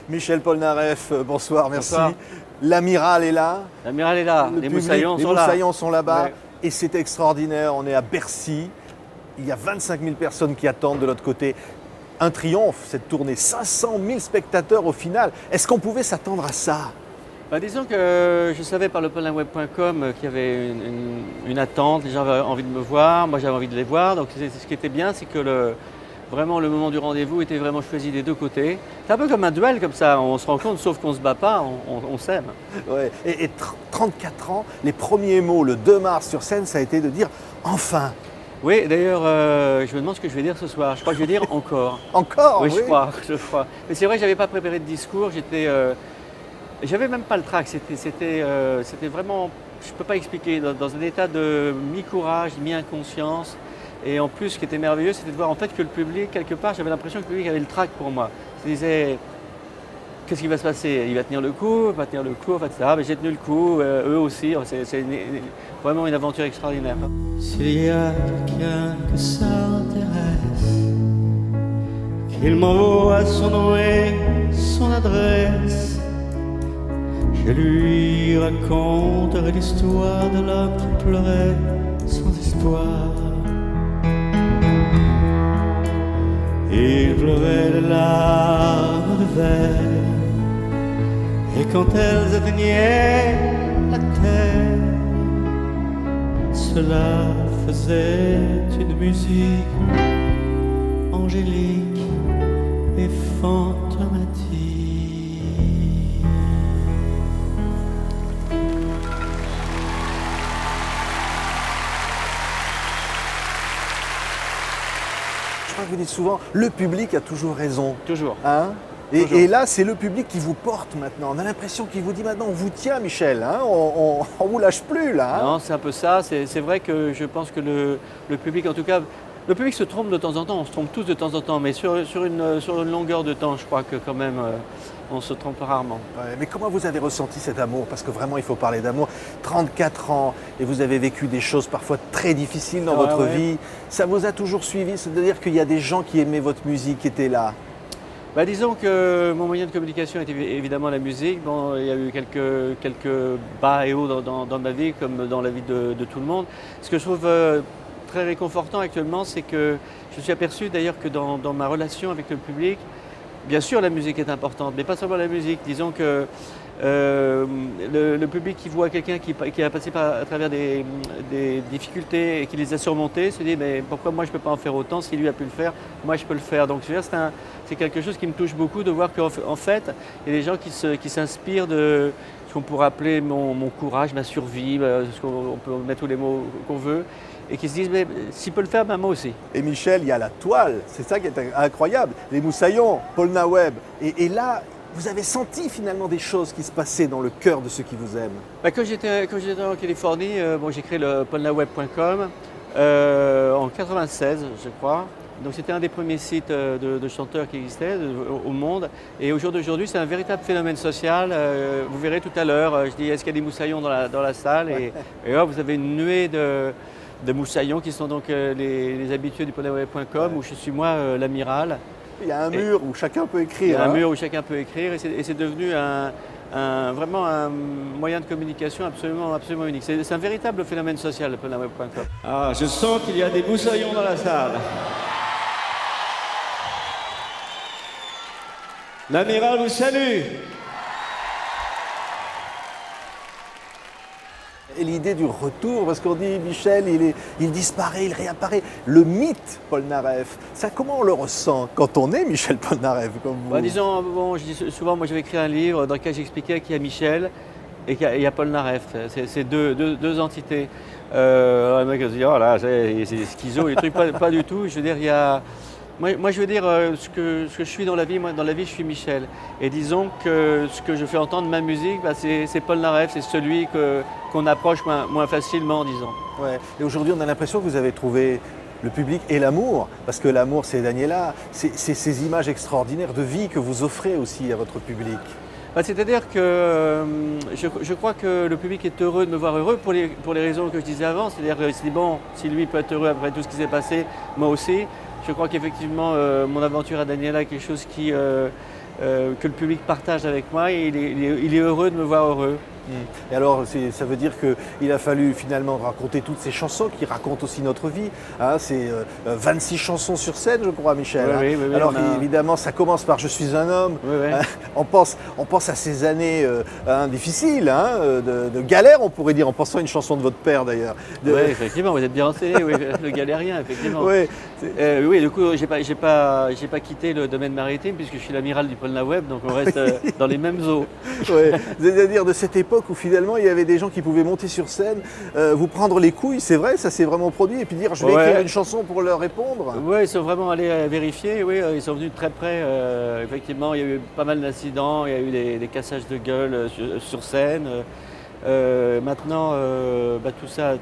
Michel Polnareff, bonsoir, merci. Bonsoir. L'amiral est là. L'amiral est là, Le les public, moussaillons sont là. Les moussaillons sont là-bas. Ouais. Et c'est extraordinaire, on est à Bercy. Il y a 25 000 personnes qui attendent de l'autre côté. Un triomphe, cette tournée. 500 000 spectateurs au final. Est-ce qu'on pouvait s'attendre à ça? Disons que je savais par le polnaweb.com qu'il y avait une attente, les gens avaient envie de me voir, moi j'avais envie de les voir. Donc ce qui était bien, c'est que vraiment le moment du rendez-vous était vraiment choisi des deux côtés. C'est un peu comme un duel comme ça, on se rencontre, sauf qu'on ne se bat pas, on s'aime. Ouais. Et 34 ans, les premiers mots le 2 mars sur scène, ça a été de dire « enfin ». Oui, d'ailleurs, je me demande ce que je vais dire ce soir. Je crois que je vais dire encore. Encore? Oui, je crois. Mais c'est vrai que je n'avais pas préparé de discours, j'avais même pas le trac, c'était vraiment, je ne peux pas expliquer, dans un état de mi-courage, mi-inconscience. Et en plus, ce qui était merveilleux, c'était de voir en fait que le public, quelque part, j'avais l'impression que le public avait le trac pour moi. Il se disait, qu'est-ce qui va se passer? Il va tenir le coup, il va tenir le coup, en fait, mais j'ai tenu le coup, eux aussi, c'est vraiment une aventure extraordinaire. S'il y a quelqu'un que ça intéresse, qu'il m'envoie son nom et son adresse, je lui raconterai l'histoire de l'homme qui pleurait sans espoir. Il pleurait des larmes de verre, et quand elles atteignaient la terre, cela faisait une musique angélique et fantomatique. Je crois que vous dites souvent « le public a toujours raison ». Toujours. Hein? Toujours. Et là, c'est le public qui vous porte maintenant. On a l'impression qu'il vous dit maintenant, on vous tient, Michel. Hein? On vous lâche plus, là. Hein? Non, c'est un peu ça. C'est vrai que je pense que le public, en tout cas, le public se trompe de temps en temps. On se trompe tous de temps en temps, mais sur une longueur de temps, je crois que quand même, on se trompe rarement. Ouais, mais comment vous avez ressenti cet amour? Parce que vraiment, il faut parler d'amour. 34 ans, et vous avez vécu des choses parfois très difficiles dans votre vie. Ça vous a toujours suivi? C'est-à-dire qu'il y a des gens qui aimaient votre musique, qui étaient là? Disons que mon moyen de communication était évidemment la musique. Bon, il y a eu quelques bas et hauts dans ma vie, comme dans la vie de tout le monde. Ce que je trouve très réconfortant actuellement, c'est que je me suis aperçu d'ailleurs que dans ma relation avec le public, bien sûr la musique est importante, mais pas seulement la musique. Disons que le public qui voit quelqu'un qui a passé à travers des difficultés et qui les a surmontées se dit mais pourquoi moi je ne peux pas en faire autant, si lui a pu le faire, moi je peux le faire. Donc c'est quelque chose qui me touche beaucoup de voir qu'en fait il y a des gens qui s'inspirent de ce qu'on pourrait appeler mon courage, ma survie, on peut mettre tous les mots qu'on veut, et qui se disent mais s'il peut le faire, moi aussi. Et Michel, il y a la toile, c'est ça qui est incroyable. Les moussaillons, Polnaweb. Et là, vous avez senti finalement des choses qui se passaient dans le cœur de ceux qui vous aiment. Quand j'étais en Californie, j'ai créé le polnaweb.com en 96, je crois. Donc c'était un des premiers sites de chanteurs qui existaient au monde. Et au jour d'aujourd'hui, c'est un véritable phénomène social. Vous verrez tout à l'heure, je dis est-ce qu'il y a des moussaillons dans la salle? Et là, vous avez une nuée de moussaillons qui sont donc les habitués du polnaweb.com où je suis moi l'amiral. Il y a un mur où chacun peut écrire. Il y a un mur où chacun peut écrire et c'est devenu vraiment un moyen de communication absolument unique. C'est un véritable phénomène social, le polnaweb.com. Ah, je sens qu'il y a des moussaillons dans la salle. L'amiral vous salue. Et l'idée du retour, parce qu'on dit Michel, il disparaît, il réapparaît. Le mythe Polnareff, ça comment on le ressent quand on est Michel Polnareff comme vous? Disons, je dis souvent, moi j'avais écrit un livre dans lequel j'expliquais qu'il y a Michel et qu'il y a Polnareff. C'est deux entités. Le mec va se dire, oh là, c'est schizo, les trucs, pas du tout. Je veux dire, il y a... Moi, je veux dire, ce que je suis dans la vie, moi, dans la vie, je suis Michel. Et disons que ce que je fais entendre, ma musique, c'est Polnareff, c'est celui qu'on approche moins facilement, disons. Ouais. Et aujourd'hui, on a l'impression que vous avez trouvé le public et l'amour, parce que l'amour, c'est Daniela, c'est ces images extraordinaires de vie que vous offrez aussi à votre public. C'est-à-dire que je crois que le public est heureux de me voir heureux pour les raisons que je disais avant. C'est-à-dire que si lui peut être heureux après tout ce qui s'est passé, moi aussi. Je crois qu'effectivement, mon aventure à Daniela est quelque chose qui que le public partage avec moi et il est heureux de me voir heureux. Et alors, ça veut dire qu'il a fallu finalement raconter toutes ces chansons qui racontent aussi notre vie. Hein, c'est 26 chansons sur scène, je crois, Michel. Hein. Oui, alors évidemment, ça commence par Je suis un homme. Hein, on pense à ces années difficiles, hein, de galère, on pourrait dire, en pensant à une chanson de votre père d'ailleurs. Oui, effectivement, vous êtes bien renseigné, oui, le galérien, effectivement. Oui, du coup, j'ai pas quitté le domaine maritime puisque je suis l'amiral du Polnaweb, donc on reste dans les mêmes eaux. Ouais. C'est-à-dire de cette époque où finalement il y avait des gens qui pouvaient monter sur scène, vous prendre les couilles, c'est vrai, ça s'est vraiment produit, et puis dire je vais écrire une chanson pour leur répondre. Oui, ils sont vraiment allés vérifier, oui, ils sont venus de très près. Effectivement, il y a eu pas mal d'incidents, il y a eu des cassages de gueule sur scène. Maintenant, tout ça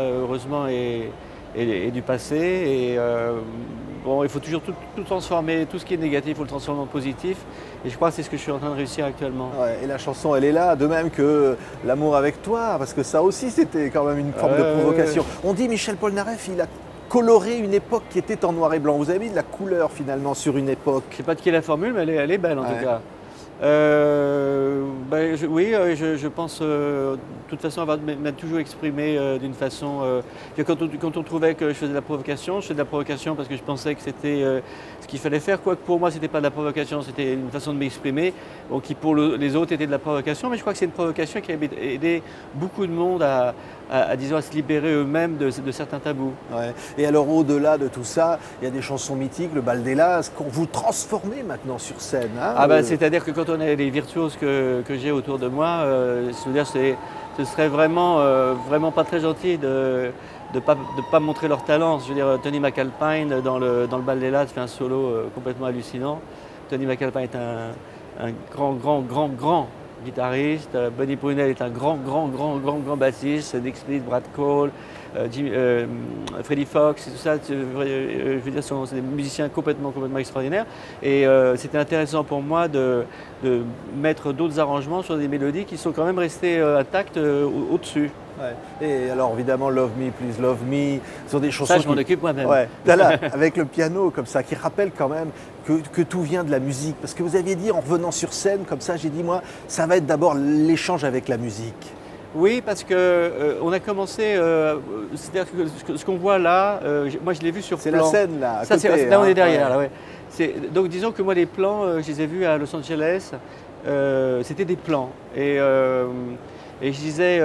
heureusement est du passé. Et bon, il faut toujours tout transformer, tout ce qui est négatif, il faut le transformer en positif. Et je crois que c'est ce que je suis en train de réussir actuellement. Ouais, et la chanson, elle est là, de même que L'amour avec toi, parce que ça aussi, c'était quand même une forme de provocation. On dit Michel Polnareff, il a coloré une époque qui était en noir et blanc. Vous avez mis de la couleur finalement sur une époque. Je ne sais pas de qui est la formule, mais elle est belle en tout cas. Je pense de toute façon m'être toujours exprimé d'une façon quand on trouvait que je faisais de la provocation, je faisais de la provocation parce que je pensais que c'était ce qu'il fallait faire, quoique pour moi c'était pas de la provocation, c'était une façon de m'exprimer, bon, qui pour les autres était de la provocation, mais je crois que c'est une provocation qui a aidé beaucoup de monde à se libérer eux-mêmes de certains tabous. Ouais. Et alors au-delà de tout ça, il y a des chansons mythiques, le Bal des Las, qu'on vous transformez maintenant sur scène. Hein, c'est-à-dire que quand on a les virtuoses que j'ai autour de moi, ce serait vraiment pas très gentil de pas montrer leur talent. Je veux dire, Tony McAlpine dans le Bal des Las fait un solo complètement hallucinant. Tony McAlpine est un grand guitariste. Bonnie Brunel est un grand bassiste. Dick Smith, Brad Cole, Freddie Fox, et tout ça. Je veux dire, c'est des musiciens complètement extraordinaires. Et c'était intéressant pour moi de mettre d'autres arrangements sur des mélodies qui sont quand même restées intactes au-dessus. Ouais. Et alors évidemment Love Me, Please Love Me, ce sont des chansons. Ça, je m'en occupe moi-même. Ouais. Là, avec le piano comme ça, qui rappelle quand même que tout vient de la musique. Parce que vous aviez dit en revenant sur scène comme ça, j'ai dit moi, ça va être d'abord l'échange avec la musique. Oui, parce que on a commencé, c'est-à-dire que ce qu'on voit là, moi je l'ai vu sur plan. C'est la scène là. Ça, c'est là on est derrière. Là, ouais. Donc disons que moi les plans, je les ai vus à Los Angeles, c'était des plans. Et je disais.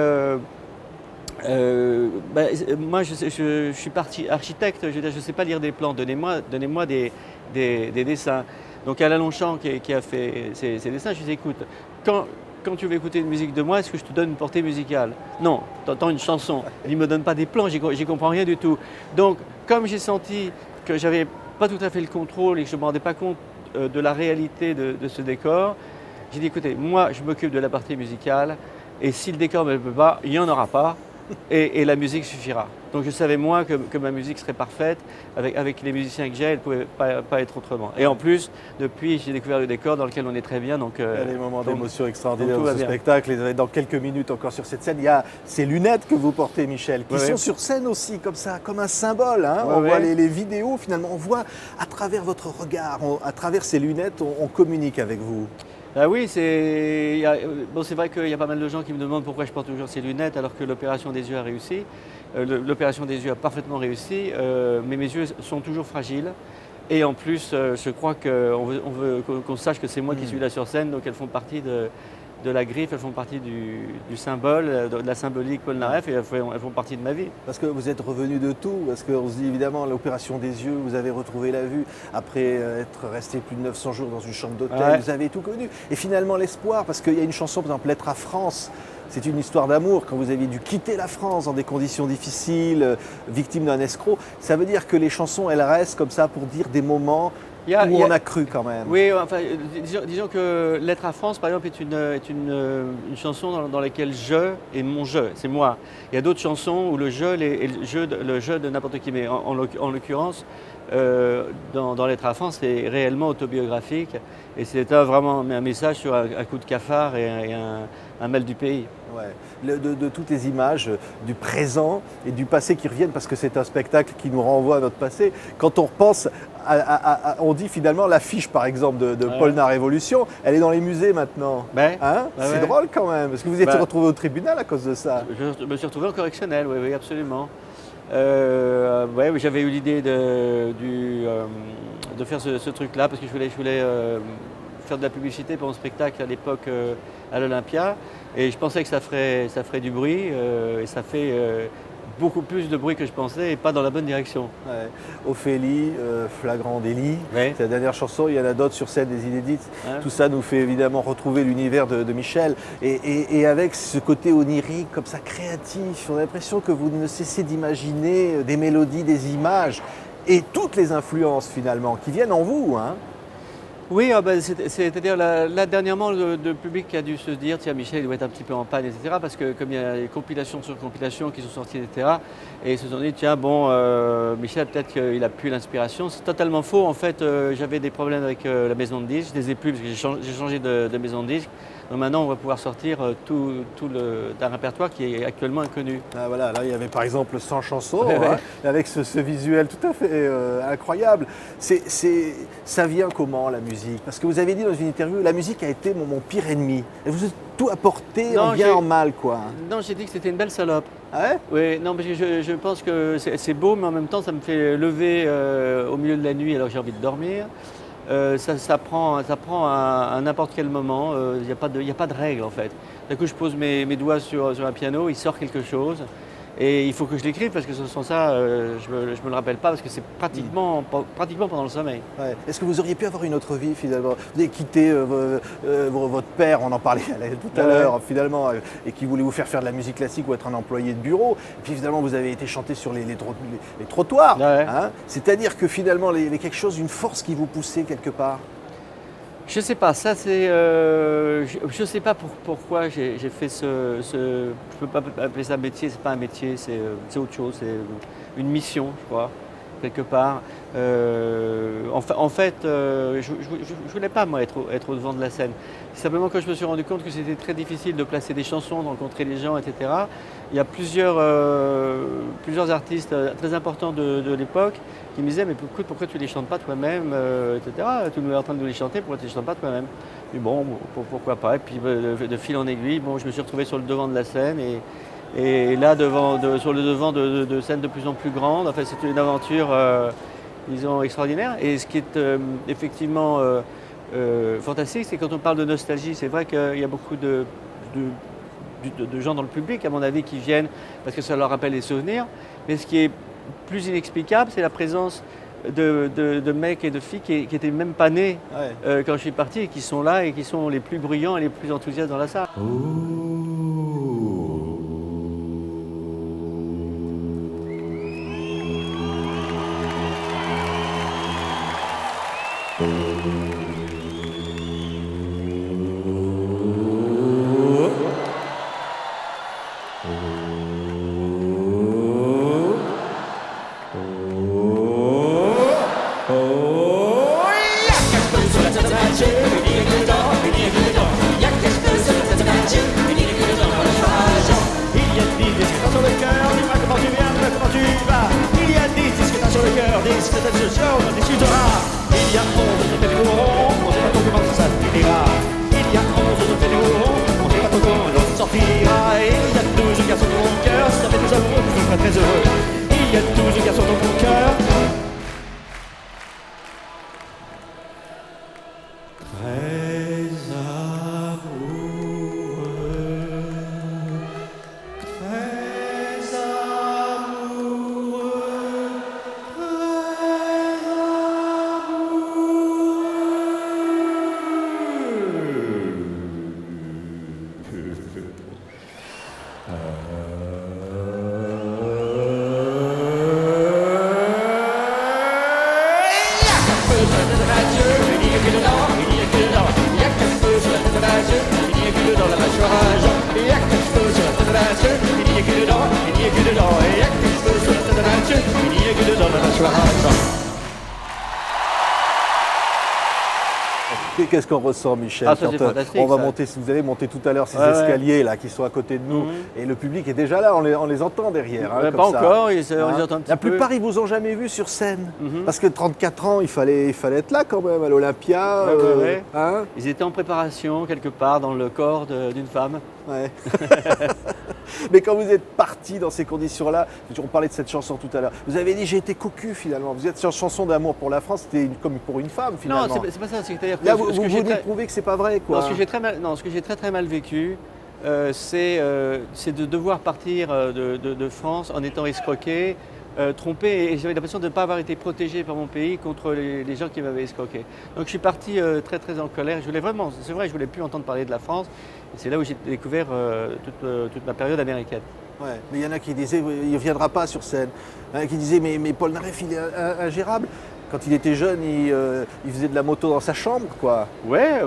Moi, je suis parti architecte, je ne sais pas lire des plans, donnez-moi des dessins. Donc Alain Longchamp qui a fait ces dessins, je lui dis écoute, quand tu veux écouter une musique de moi, est-ce que je te donne une portée musicale? Non, tu entends une chanson, il ne me donne pas des plans, j'y comprends rien du tout. Donc comme j'ai senti que j'avais pas tout à fait le contrôle et que je ne me rendais pas compte de la réalité de ce décor, j'ai dit écoutez, moi je m'occupe de la partie musicale et si le décor ne me peut pas, il n'y en aura pas. Et la musique suffira. Donc je savais moi que ma musique serait parfaite. Avec les musiciens que j'ai, elle ne pouvait pas être autrement. Et en plus, depuis, j'ai découvert le décor dans lequel on est très bien. Donc, il y a des moments d'émotion extraordinaires dans ce spectacle. Et dans quelques minutes encore sur cette scène, il y a ces lunettes que vous portez, Michel, qui sont sur scène aussi, comme ça, comme un symbole. Hein. On voit les vidéos, finalement, on voit à travers votre regard, à travers ces lunettes, on communique avec vous. Ah oui, c'est vrai qu'il y a pas mal de gens qui me demandent pourquoi je porte toujours ces lunettes alors que l'opération des yeux a réussi. L'opération des yeux a parfaitement réussi, mais mes yeux sont toujours fragiles. Et en plus, je crois qu'on veut qu'on sache que c'est moi qui suis là sur scène, donc elles font partie de la griffe, elles font partie du symbole, de la symbolique Polnareff, et elles font partie de ma vie. Parce que vous êtes revenu de tout, parce qu'on se dit évidemment l'opération des yeux, vous avez retrouvé la vue, après être resté plus de 900 jours dans une chambre d'hôtel, vous avez tout connu. Et finalement l'espoir, parce qu'il y a une chanson, par exemple, Lettre à France, c'est une histoire d'amour, quand vous aviez dû quitter la France dans des conditions difficiles, victime d'un escroc, ça veut dire que les chansons, elles restent comme ça pour dire des moments où on a cru quand même. Oui, enfin, disons que Lettre à France, par exemple, est une chanson dans laquelle je et mon je, c'est moi. Il y a d'autres chansons où le je est le jeu de n'importe qui, mais en l'occurrence, dans Lettre à France, c'est réellement autobiographique et c'est vraiment un message sur un coup de cafard et un mal du pays. Ouais. De toutes les images du présent et du passé qui reviennent, parce que c'est un spectacle qui nous renvoie à notre passé. Quand on repense, on dit finalement l'affiche par exemple de Polnareff Révolution, elle est dans les musées maintenant. Ouais. Hein, Ouais, c'est ouais. drôle quand même. Est-ce que vous êtes retrouvé au tribunal à cause de ça? Je me suis retrouvé en correctionnel, oui, oui, absolument. Ouais, oui, j'avais eu l'idée de faire ce truc-là parce que je voulais faire de la publicité pour mon spectacle à l'époque à l'Olympia et je pensais que ça ferait du bruit et ça fait beaucoup plus de bruit que je pensais et pas dans la bonne direction. Ouais. Ophélie, Flagrant délit, Ouais. c'est la dernière chanson, il y en a d'autres sur scène, des inédites. Ouais. Tout ça nous fait évidemment retrouver l'univers de Michel et avec ce côté onirique, comme ça créatif, on a l'impression que vous ne cessez d'imaginer des mélodies, des images et toutes les influences finalement qui viennent en vous. Hein. Oui, c'est-à-dire là dernièrement, le public a dû se dire tiens, Michel il doit être un petit peu en panne, etc. Parce que comme il y a des compilations sur compilations qui sont sorties, etc. Et ils se sont dit tiens, bon, Michel peut-être qu'il a plus l'inspiration. C'est totalement faux. En fait, j'avais des problèmes avec la maison de disques. Je les ai plus parce que j'ai changé de maison de disques. Donc maintenant, on va pouvoir sortir d'un répertoire qui est actuellement inconnu. Ah, voilà, là il y avait par exemple 100 chansons, Ouais, ouais. hein, avec ce visuel tout à fait incroyable. Ça vient comment la musique? Parce que vous avez dit dans une interview, la musique a été mon pire ennemi. Et vous avez tout apporté Non, en bien en mal quoi. Non, j'ai dit que c'était une belle salope. Ah ouais? Oui, non, parce que je pense que c'est beau, mais en même temps, ça me fait lever au milieu de la nuit alors que j'ai envie de dormir. Ça prend à n'importe quel moment, il n'y a pas de règle en fait. D'un coup, je pose mes doigts sur un piano, il sort quelque chose. Et il faut que je l'écrive parce que sans ça, je me le rappelle pas parce que c'est pratiquement pendant le sommeil. Ouais. Est-ce que vous auriez pu avoir une autre vie finalement? Vous avez quitté votre père, on en parlait tout à l'heure finalement, et qui voulait vous faire de la musique classique ou être un employé de bureau. Et puis finalement vous avez été chanter sur les trottoirs. Ouais. Hein. C'est-à-dire que finalement il y avait quelque chose, une force qui vous poussait quelque part. Je sais pas, ça c'est, je sais pas pourquoi j'ai fait je peux pas appeler ça métier, c'est pas un métier, c'est autre chose, c'est une mission, je crois, quelque part. En fait, je voulais pas moi être au devant de la scène. C'est simplement que je me suis rendu compte que c'était très difficile de placer des chansons, de rencontrer les gens, etc. Il y a plusieurs artistes très importants de l'époque qui me disaient mais écoute, pourquoi tu les chantes pas toi-même, etc. Tu nous es en train de nous les chanter, pourquoi tu les chantes pas toi-même? Et bon, pourquoi pas? Et puis de fil en aiguille, bon, je me suis retrouvé sur le devant de la scène et là sur le devant de scènes de plus en plus grandes. Enfin, c'était une aventure, disons, extraordinaire. Et ce qui est effectivement fantastique, c'est quand on parle de nostalgie, c'est vrai qu'il y a beaucoup de gens dans le public, à mon avis, qui viennent parce que ça leur rappelle des souvenirs. Mais ce qui est plus inexplicable, c'est la présence de mecs et de filles qui n'étaient même pas nés quand je suis parti et qui sont là et qui sont les plus bruyants et les plus enthousiastes dans la salle. Qu'est-ce qu'on ressent, Michel, Ah, ça, c'est quand, fantastique, on va ça. monter, si vous allez monter tout à l'heure ces Ouais, ouais. escaliers là qui sont à côté de nous, et le public est déjà là, on les entend derrière. hein, Pas comme ça. encore, on les Hein. entend un petit La peu. plupart, ils vous ont jamais vu sur scène. Mhm. Parce que 34 ans, il fallait être là quand même, à l'Olympia. Ouais, ouais. Hein. Ils étaient en préparation quelque part dans le corps d'une femme. Ouais. Mais quand vous êtes parti dans ces conditions-là, on parlait de cette chanson tout à l'heure, vous avez dit j'ai été cocu finalement. Vous êtes sur une chanson d'amour pour la France, c'était comme pour une femme finalement. Non, c'est pas ça. C'est-à-dire que Là, ce vous que j'ai venez de prouver que c'est pas vrai, quoi. Non, ce que j'ai très mal vécu, c'est de devoir partir de France en étant escroqué, trompé, et j'avais l'impression de ne pas avoir été protégé par mon pays contre les gens qui m'avaient escroqué. Donc je suis parti très très en colère. Je voulais vraiment, c'est vrai, je voulais plus entendre parler de la France. Et c'est là où j'ai découvert toute ma période américaine. Ouais. Mais il y en a qui disaient il ne viendra pas sur scène. Il y en a qui disaient mais Paul Naref il est ingérable. Quand il était jeune, il faisait de la moto dans sa chambre, quoi. Ouais,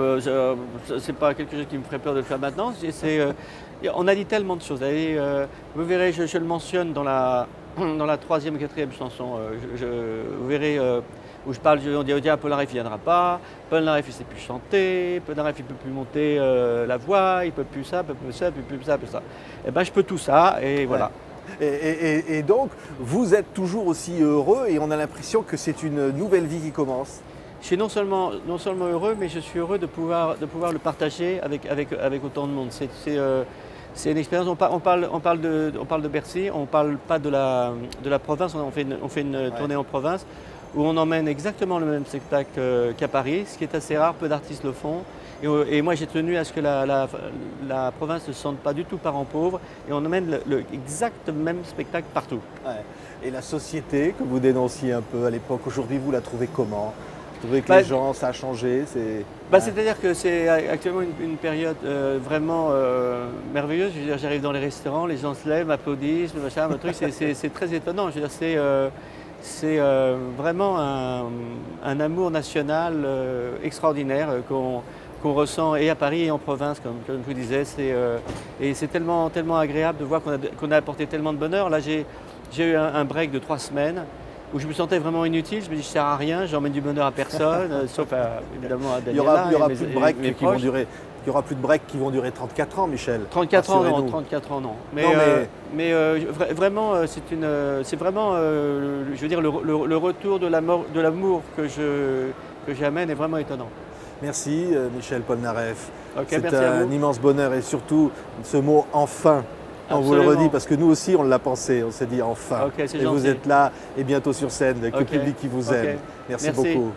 c'est pas quelque chose qui me ferait peur de le faire maintenant. On a dit tellement de choses. Allez, vous verrez, je le mentionne dans la troisième ou quatrième chanson. Vous verrez où je parle, on dit Paul Naref il viendra pas, Paul Naref il ne sait plus chanter, Paul Naref il ne peut plus monter la voix, il ne peut plus ça, il peut plus ça, il peut plus ça, il peut plus ça. Eh ben je peux tout ça et voilà. Ouais. Et donc, vous êtes toujours aussi heureux et on a l'impression que c'est une nouvelle vie qui commence. Je suis non seulement heureux, mais je suis heureux de pouvoir le partager avec autant de monde. C'est une expérience. On parle de Bercy, on ne parle pas de la province. On fait une tournée en province où on emmène exactement le même spectacle qu'à Paris, ce qui est assez rare. Peu d'artistes le font. Et moi, j'ai tenu à ce que la province ne se sente pas du tout parent pauvre et on emmène exact même spectacle partout. Ouais. Et la société que vous dénonciez un peu à l'époque, aujourd'hui, vous la trouvez comment? Vous trouvez que Bah, les gens, ça a changé? C'est-à-dire que c'est actuellement une période vraiment merveilleuse. Je veux dire, j'arrive dans les restaurants, les gens se lèvent, m'applaudissent, machin, un truc, c'est très étonnant. Je veux dire, c'est vraiment un amour national extraordinaire qu'on ressent et à Paris et en province, comme je vous disais. Et c'est tellement agréable de voir qu'on a apporté tellement de bonheur. Là, j'ai eu un break de 3 semaines où je me sentais vraiment inutile. Je me dis, je ne sers à rien, j'emmène du bonheur à personne, sauf évidemment à Daniela. Il y aura plus de breaks qui vont durer. Il y aura plus de breaks qui vont durer 34 ans, Michel. 34 ans, non. 34 ans, non. Vraiment, c'est vraiment, je veux dire, le retour de l'amour que j'amène est vraiment étonnant. Merci Michel Polnareff. Okay, c'est un immense bonheur et surtout ce mot enfin. On vous le redit parce que nous aussi on l'a pensé, on s'est dit enfin. Okay, et vous êtes là et bientôt sur scène avec le public qui vous aime. Merci beaucoup.